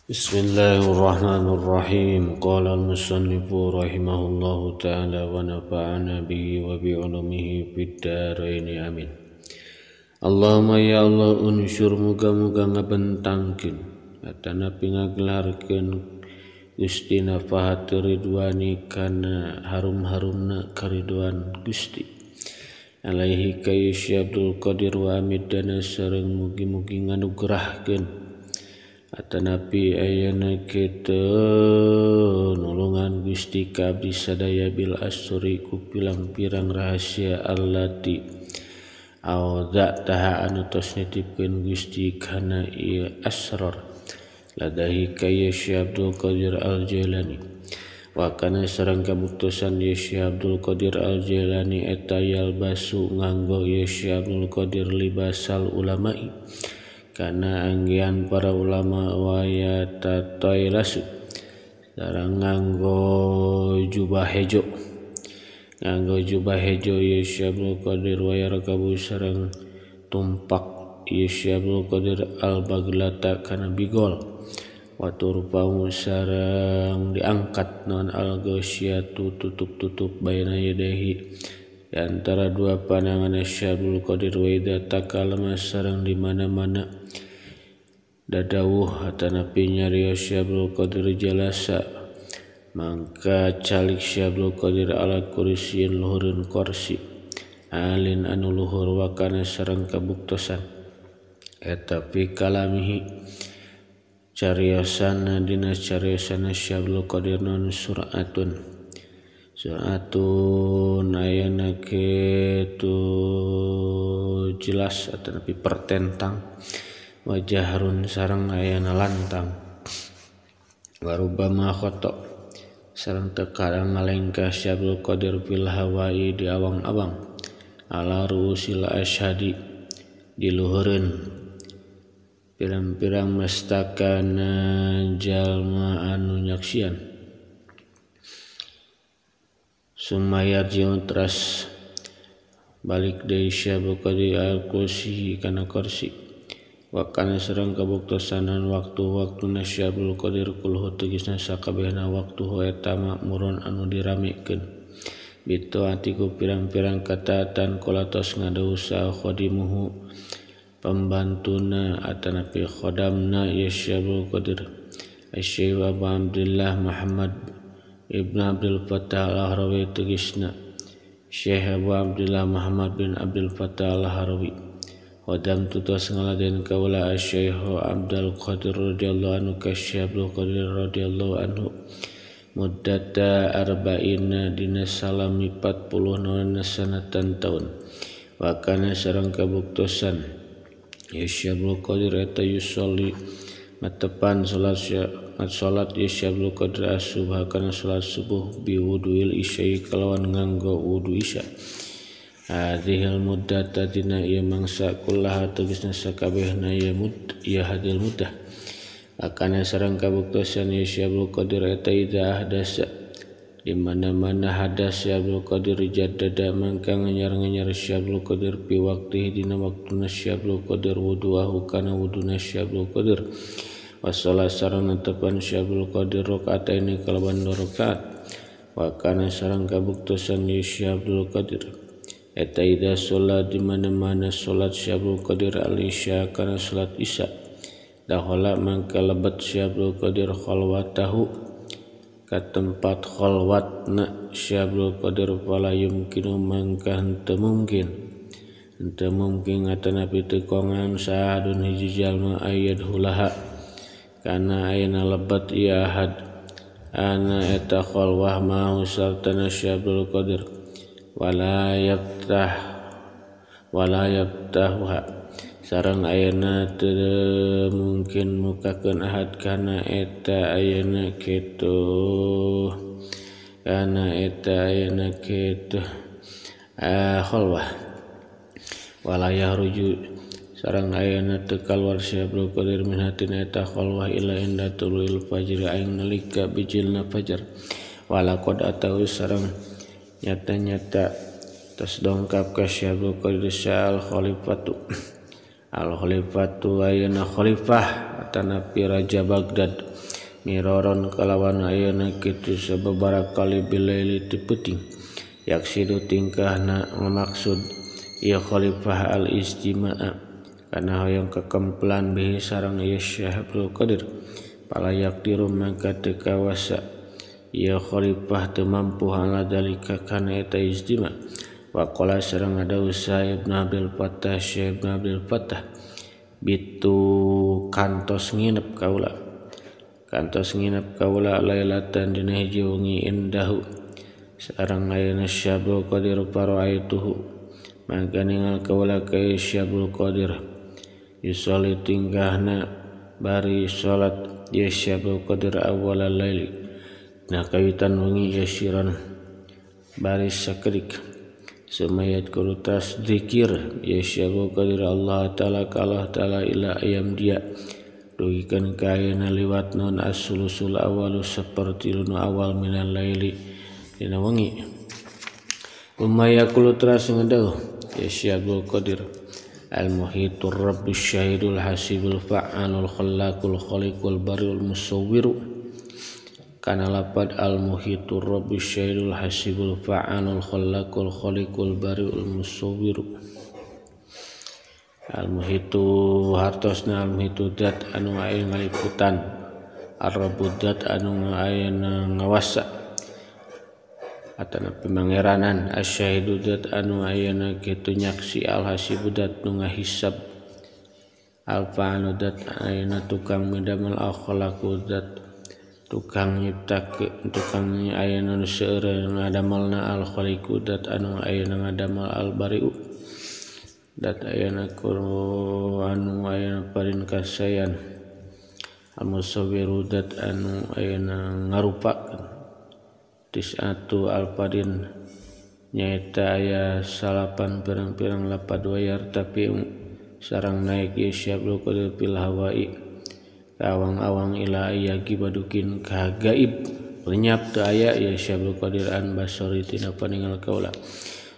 Bismillahirrahmanirrahim. Qala al-musannifu rahimahullahu ta'ala wa nafa'ana bihi wa bi'ulumihi fid dharain amin. Allahumma ya Allah unsur muga-muga ngabentangkeun atanapi ngagelarkeun Gusti nafahat ridwani kana harum-harumna kariduan Gusti. Alaihi kayy Abdul Qadir wa amidana sareng mugi-mugi nganugerahkeun atanapi ayana kita nulungan Gusti ka abdi sadaya bil asri ku pirang-pirang rahasia allati auza taha anu tos nitipkeun Gusti kana ieu asrar ladahi kayy Abdul Qadir al-Jailani wa kana sareng kabuktosan Syekh Abdul Qadir al-Jailani eta yalbasu nganggo Syekh Abdul Qadir libasal ulama'i karena anggian para ulama wayata toilasu sareng nganggo jubah hejo Syekh Abdul Qadir wayarakabu sareng tumpak Syekh Abdul Qadir al-Baglata kana bigol waturpau sareng diangkat non al-ghasyatu tutup-tutup baina yadahi di antara dua pandangan Syekh Abdul Qadir wa idza takalama sareng di mana-mana dadawuh atanapi nyarios Syekh Abdul Qadir jalasa mangka calik Syekh Abdul Qadir ala kursiin luhureun kursi alin anu luhur wa kana sareng kabuktosan eta fi kalamihi cariosanna dina cariosanna Syekh Abdul Qadir non suratun ayana kitu jelas atanapi pertentang wajahrun sareng ayana lantang warubama khoto sareng terkadang ngalengkah Syekh Abdul Qadir fil hawai di awang-awang ala ruusil asyhadi di luhureun pirang-pirang mestakana jalma anu nyaksian sumayar jiun teras balik dari Syekh Abdul Qadir al-Kursi kana kursi wa kana sareng kabuktosanan waktu-waktuna Syekh Abdul Qadir kulhu tegasna sakabehna waktu eta makmurun anu diramekeun bitu atiku pirang-pirang kataatan kolatos ngadausa khadimuhu pembantuna atanapi khodamna ya Syekh Abdul Qadir Syekh Abu Abdullah Muhammad Ibn Abdul Fattah al-Harawi tegasna Syekh Abu Abdullah Muhammad bin Abdul Fattah al-Harawi wadam tutos ngaladen kaula Syekh Abdul Qadir radhiyallahu anhu ka Syekh Abdul Qadir radhiyallahu anhu muddata arba'ina dina salami 40 sanatan taun wa kana sareng kabuktosan ya Syekh Abdul Qadir eta yusolli matepan salat Syekh Abdul Qadir as-subha kana salat subuh bi wuduil isya kalawan nganggo wudu isya hadhil muddata dina ieu mangsa kullaha tegasna sakabehna ya hadil muddah akana sareng kabuktosan Syekh Abdul Qadir eta idza ahdasa di mana-mana hadas Syekh Abdul Qadir jaddada mangka nganyar-nganyar Syekh Abdul Qadir pi waqtihi dina waktuna Syekh Abdul Qadir wudu'ahu kana wuduna Syekh Abdul Qadir wassalat sareng netepan Syekh Abdul Qadir rakaataini kalawan 2 rakaat wa kana sareng kabuktosan Syekh Abdul Qadir eta idza sholat di mana-mana salat Syekh Abdul Qadir al-isya kana salat isya dakhala mangka lebat Syekh Abdul Qadir khalwatahu ka tempat khalwatna Syekh Abdul Qadir fala yumkinu mangka henteu mungkin atanapi teu kongan sahadun hiji jalma ayyadhulaha kana ayeuna lebat ieu ahad ana eta khalwah mau sartana Syekh Abdul Qadir wala yaftahuha sareng ayeuna teu mungkin mukakeun ahad kana eta ayeuna kitu khalwah wala yahruju sareng ayeuna teu kaluar Syekh Abdul Qadir min hatina eta khalwah illa inda tuluil fajr aing nalika bijilna fajar wala qad atau sareng nyata-nyata tos dongkap ka Syekh Abdul Qadir al khalifatu ayeuna khalifah atanapi raja Baghdad miroron kalawan ayana kitu sababaraha kali bilaili ti peuting yaksidu tingkahna ngamaksud ieu khalifah al istimaa kana hoyong kakemplan bihi sareng ieu Syekh Abdul Qadir palayak diru mangka teu kawasa ieu khalifah teu mampu ala dalika kana eta istima wa qala sareng adawu Syekh Ibnu Abdul Fattah Syekh Ibnu Abdul Fattah bitu kantos nginep kaula lailatan dina hiji wengi indahu sareng ayeuna Syekh Abdul Qadir paraituhu mangka ningal kaula ka Syekh Abdul Qadir yusolli tingkahna bari salat ya Syekh Abdul Qadir awal laili nah kawitan wengi yasiran bari sakedik semayat kurutas zikir ya Syekh Abdul Qadir Allah Ta'ala ila ayam dia dugikan kayana liwat non as-sulusul awalu seperti lunu awal minal laili dina wengi umaya kulo teras ngadaw ya Syekh Abdul Qadir al-muhitur rabbus syahidul hasibul fa'alul khallaqul khaliqul bariul musawwiru kana lapad al-muhitur rabbus syahidul hasibul fa'alul khallaqul khaliqul bariul musawwiru al-muhitu hartosna al-muhitu dat anu aya ngaliputan ar-rabbud dat anu aya ngawasa atana pemangeranan asyahidu dat anu ayana kitu nyaksi al-hasibu dat nu ngahisab al-fa'alu dat ayana tukang midamel al-khalaqu dat tukang nyiptakeun tukang ayana nu seueur ngadamelna al-khaliqu dat anu ayana ngadamal al-bari'u dat ayana anu ayana parin kasayan al-musawwiru dat anu ayana ngarupakeun tis'atu al-padin nyaeta aya salapan pirang-pirang lapad wayar tapi sarang naik ya Syekh Abdul Qadir fil hawai awang-awang ila ayagi badukin ka gaib lenyap teu aya ya Syekh Abdul Qadir an basori tina paningal kaula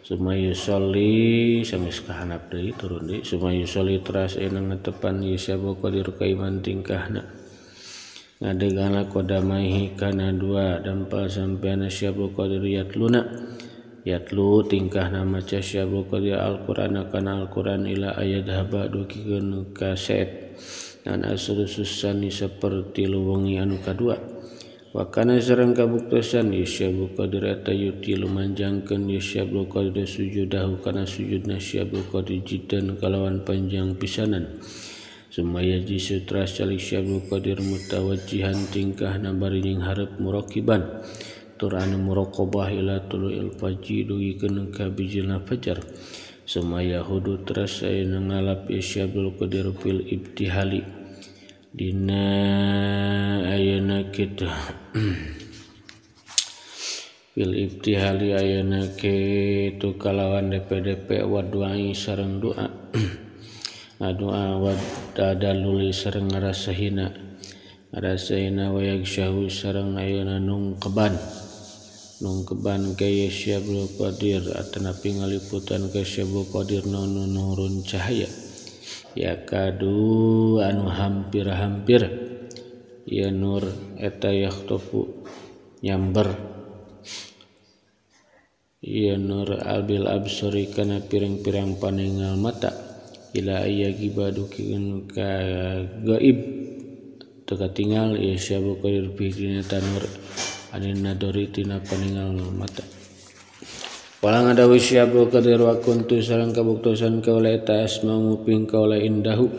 sumayu sholli sanes kahanap deui turun deui sumayu sholli teras aya ngatepan ya Syekh Abdul Qadir ka iman tingkahna ngadegana kodamaihi kana dua dampal sampeana Syekh Abdul Qadir yatlu tingkahna maca Syekh Abdul Qadir al-Qur'ana kana al-Qur'an ila ayat haba dukikeun ka saet dan asrususani seperti luwengi anu kadua wa kana sareng kabuktosan Syekh Abdul Qadir eta yuti lumanjangkeun Syekh Abdul Qadir sujudahu kana sujudna Syekh Abdul Qadir jiddan kalawan panjang pisanan sumaya jisutra salik Syekh Abdul Qadir mutawajjihan tingkahna bari ning hareup muraqiban tur anu muraqabah ila tuluil fajr dugikeun ka bijilna fajar sumaya hudu teras aya ngalap Syekh Abdul Qadir fil ibtihali dina ayana kitu fil ibtihali ayana kitu kalawan DP wa duai sareng doa doa wa dadaluli sareng ngarasahina wa yagsyahu sareng ayana nungkeban kaya Syekh Abdul Qadir atanapi ngaliputan ka Syekh Abdul Qadir nurun cahaya ya kadu anu hampir ya nur eta yakhtofu nyamber ya nur albil absori kana pirang-pirang paningal mata ila ayagi badukeun ka gaib teu katingal ya Syekh Abdul Qadir bidina tanur anin nadori tina paningal mata Walang ada Syekh Abdul Qadir wa kuntu sareng kabuktosan kaula eta asma muping kaula indahu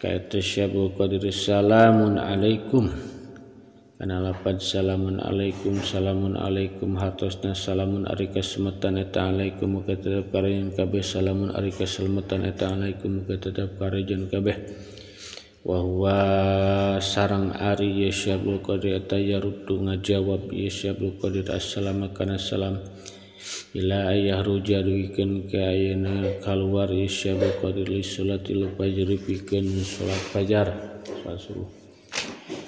kaita Syekh Abdul Qadir salamun alaikum kana lapad salamun alaikum hartosna salamun ari kasemetan eta alaikum muga tetep karejen kabeh salamun ari kasemetan eta alaikum muga tetep karejen kabeh wa huwa sareng ari ya Syekh Abdul Qadir eta yaruddu ngajawab ya Syekh Abdul Qadir assalamu kana salam ila ayah ruja duikeun ka ayeuna kaluar ya Syekh Abdul Qadir li salatil fajr pikeun salat fajar salat subuh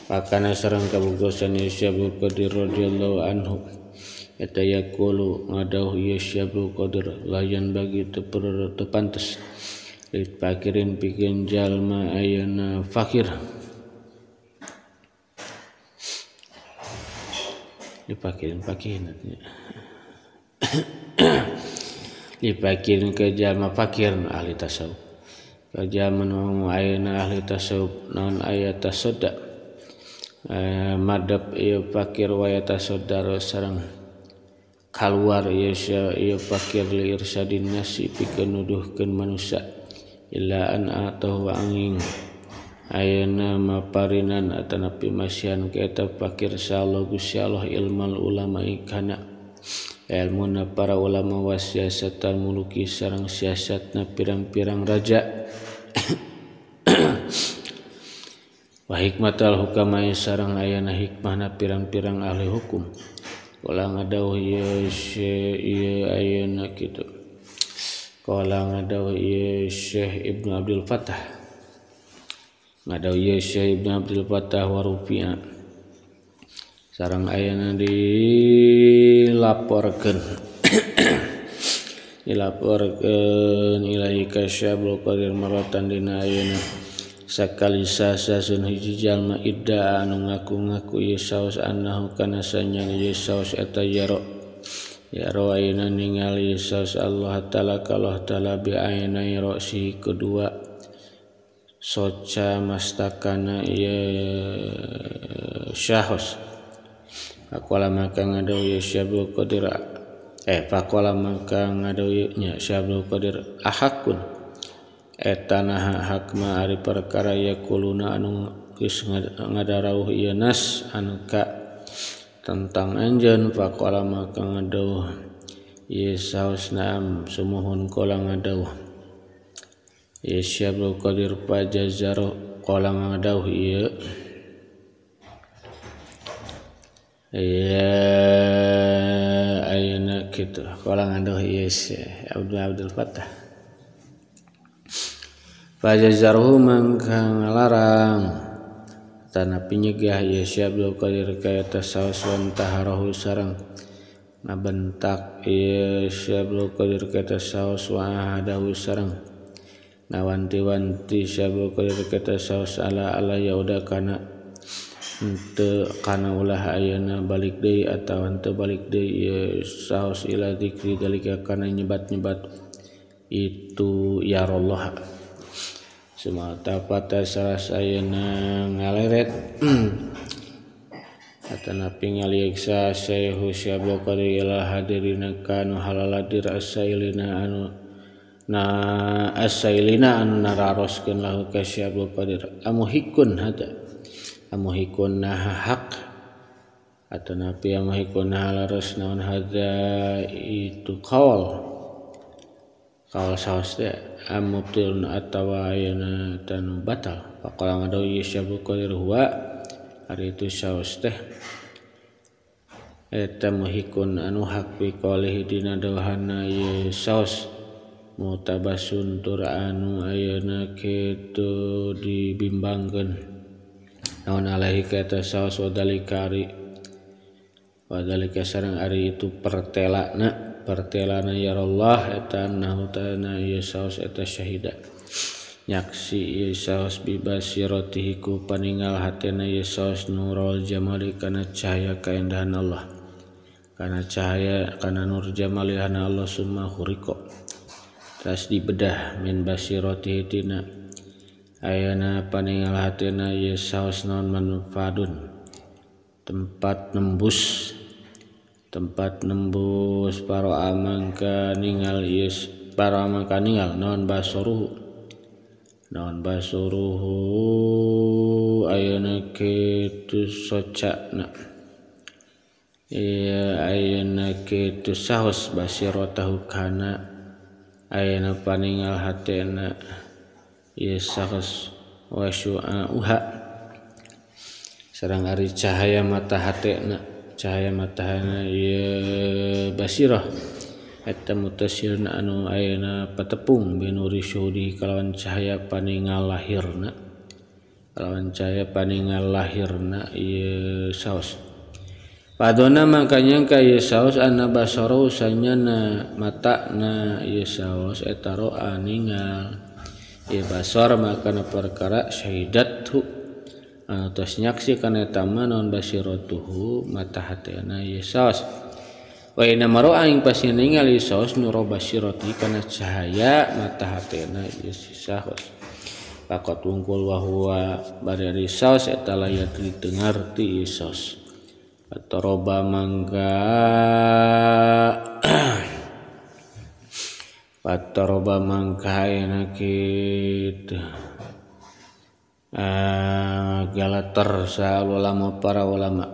pakana sareng kabuktosan ya Syekh Abdul Qadir radhiyallahu anhu eta yaqulu ngadauh ya Syekh Abdul Qadir layan bagi teu pantes fakirin pikeun jalma ayeuna fakir dipakirin dipakirin ke jalma fakir ahli tasawuf ke jalma nu ayeuna ahli tasawuf naon aya tasodda madep ieu fakir wa tasoddar sareng kaluar ieu fakir li irsadin nasi pikeun nuduhkeun manusia illa an atahu angin ayeuna maparinan atanapi masihan ka eta fakir sallallahu Gusti Allah ilmal ulama kana ilmuna para ulama wa siasatal muluki sareng siasatna pirang-pirang raja wa hikmatal hukama sareng ayana hikmahna pirang-pirang ahli hukum kala ngadawuh ieu ayeuna kitu kala ngadawuh ieu Syekh Ibnu Abdul Fattah ngadawuh ieu Syekh Ibnu Abdul Fattah wa rupiah sareng ayeuna dilaporkeun ilahi ka Syabul Qadir maratan dina ayeuna sakali sasun hiji jalma idda anu ngaku-ngaku ieu saos annahu kana sanyana ieu saos eta yaro ayeuna ningali saos Allah taala bi ainai ra'si kedua soca mastakana ieu syahos faqala maka ngadau ieu Syabul Qadir faqala maka ngadau nya Syabul Qadir ahakun eta naha hakma ari perkara yakuluna anu geus ngadarawuh ieu nas anu ka tentang anjeun faqala maka ngadauh ieu saos naam sumuhun qala ngadauh ieu Syabul Qadir pajazaro qala ngadauh ieu ayeuna kitu qala ngadauh ieu Syekh Abdul Fattah fajazarhu mangka ngalarang tanapi nyegah ieu Syabul Qadir ka eta saos wantaharahu sareng ngabentak ieu Syabul Qadir ka eta saos wa hadahu sareng ngawanti-wanti Syabul Qadir ka eta saos ala yauda kana henteu kana ulah ayeuna balik deui atawa henteu balik deui ieu saos ila dzikri dalika kana nyebat-nyebat itu ya Allah semata pata saras ayeuna ngaleret atanapi ngalieksa Syekh Syabul Qadir ila hadirina kanu halaladir asailina anu nararoskeun lahu ka Syabul Qadir amuhikun naha hak atanapi amuhikun naha laras naon hada itu qaul saos teh amubtilun atawa ayeuna tanu batal faqala ngadaw Syabul Qadir huwa ari itu saos teh eta muhikun anu hak bi qalihi dina dawahana ieu saos mutabasun tur anu ayeuna kitu dibimbangkeun naon alaihi ka eta saos wadalika sareng ari itu pertelana ya Allah eta nahu tana ieu saos eta syahida nyaksi ieu saos bibasiratihi ku paningal hatena ieu saos nurul jamali kana cahaya kaendahan Allah kana nur jamalihana Allah summa khuriqa tas dibedah min basiratihi tina ayana paningal hatena ieu saos naon manfadun tempat nembus para amangka ningal naon basuruhu ayeuna kitu socana ayeuna kitu saos basiratahu kana ayeuna paningal hatena ieu saos wa syu'auha sareng ari cahaya matahana ieu basirah eta mutasirna anu ayeuna patepung binuri syuhudi kalawan cahaya paningal lahirna ieu saos padona makanya ka ieu saos anna basara usanyana matana ieu saos eta roa ningal basar makana perkara syahidathu tos nyaksi kana eta non basiratuhu mata hatena Yesus wa inna maro aing pasti ningali Yesus nuro basirati kana cahaya mata hatena Yesus pakot wungkul wa huwa bari Yesus eta layat ditengar ti Yesus atoroba mangga Patoroba mangkaya kitu galater sa ulama para ulama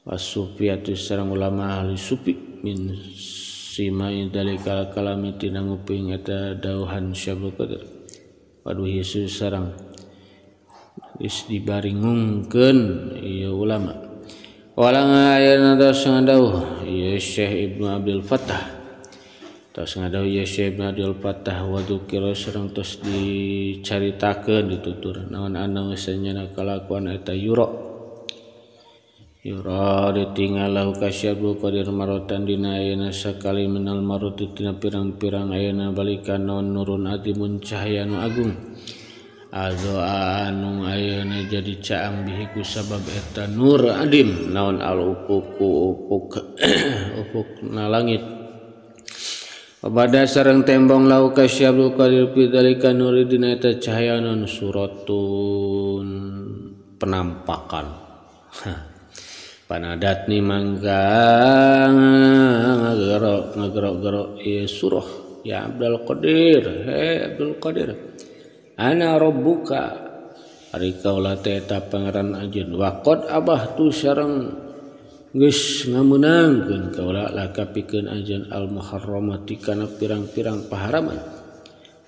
wasufiyatu sareng ulama ahli sufi min simai dalikal kalami tina nguping eta dauhan Syabul Qadir waduh Yesus sareng is dibaringungkeun ieu ulama walang ayana dos ngadauh ieu Syekh Ibnu Abdul Fattah tos ngadau ya Syekh Ibnu Abdul Fattah wa dzikra sareng tos dicaritakeun ditutur naon anu sanyana kalakuan eta yura ditinggal lahu kasyabul qadir marotan dina ayeuna sakali minal maruti tina pirang-pirang ayeuna balikan naon nurun adimun cahaya nu agung adoa anu ayeuna jadi caang bihi ku sabab eta nur adim naon al ufuk na langit Pada sareng tembong lau kasyabul qadir pidzalika nuri dina eta cahayanan suratun penampakan. Panadat ni mangga ngagerok ieu surah ya Abdul Qadir Abdul Qadir ana rabbuka ari kaula teh eta pangeran anjeun wa qad abahtu sareng geus ngameunangkeun kaula laka pikeun anjeun al muharramati kana pirang-pirang paharaman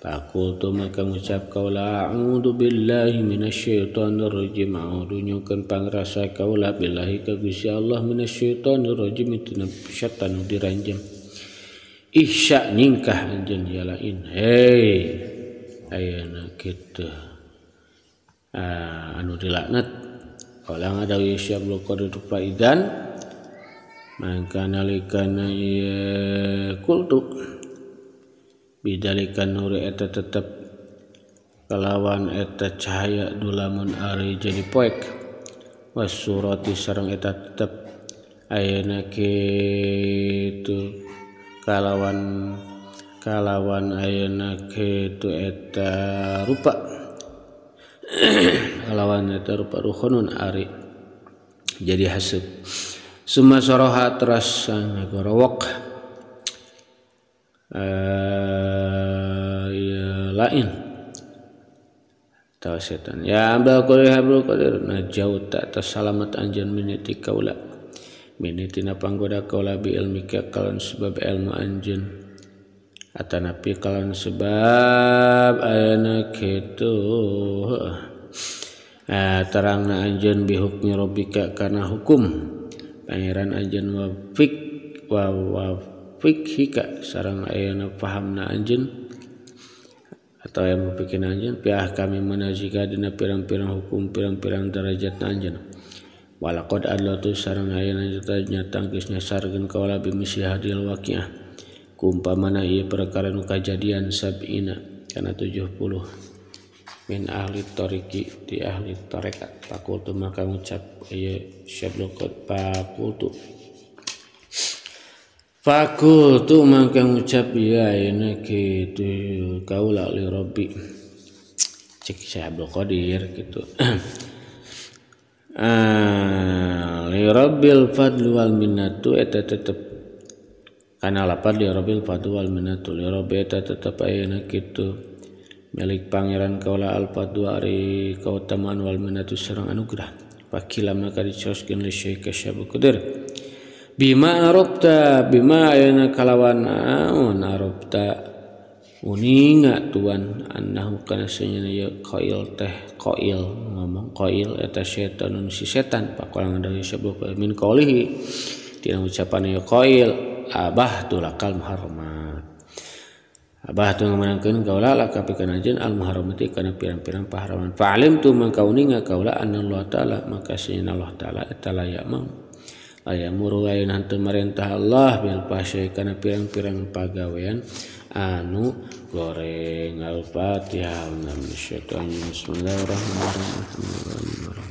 Fakultu maka ngucap kaula a'udzu billahi minasyaitonir rajim a'udzu nyukeun pangrasa kaula billahi ka Gusti Allah minasyaitonir rajim tina syaitan diranjam ihsya nyingkah anjeun yalain hei ayeuna kitu anu dilaknat kaula ngadawi Syabul Qadir faidan maka nalikana kultu bidalikan nuri eta tetep kalawan eta cahaya dulamun ari jadi poek wasurati sareng eta tetep ayeuna kitu kalawan ayeuna kitu eta rupa kalawan eta rupa ruhunun ari jadi hasud summa saraha teras ngagorowok lain tahu setan ya Abdul Qadir najau tak tersalamat anjeun miniti kaula minitina panggoda kaula bi ilmika kalawan sebab ilmu anjeun atanapi kalawan sebab ayeuna kitu terangna anjeun bi hukmi rabbika kana hukum pangeran anjeun wa fikhika sareng ayeuna pahamna anjeun atau yang mupikeun anjeun piah kami manazika dina pirang-pirang hukum pirang-pirang derajat anjeun walaqad allatu sareng ayeuna nyata geus nyasarkeun kaula bimisi hadil waqiah kumpamana ieu perkara nu kajadian sab'ina kana 70 min ahli tariqi di ahli tarekat fakultu maka ngucap ieu Syabul Qadir Fakultu maka ngucap ya ayeuna kitu kaula li rabbi cek Syabul Qadir gitu li rabbil fadli wal minnatu eta tetep kana lapad li rabbil fadli wal minnatu li rabbi eta tetep ayeuna kitu milik pangeran kaula al fadlu ari kautamaan wal minnatu sareng anugerah fakila maka dicoskeun li Syekh Syabul Qadir bima arabta bima ayeuna kalawan naon arabta uninga tuan annahu kana sanyana ya qail teh qail ngomong qail eta setanun si setan pakola ngadawi Syabul min qaulihi tina ucapan ya qail abah tulakal muharramat abah tu ngamanangkeun kaula laka pikeun anjeun al muharramati kana pirang-pirang paharaman fa'alim tu mangka uninga kaula anna Allah taala maka sanyana Allah taala eta layak mang ayamuru lain hantu merintah Allah bil fahsya'i kana pirang-pirang pagawean anu goreng. Al-Fatihah. Bismillahirrahmanirrahim.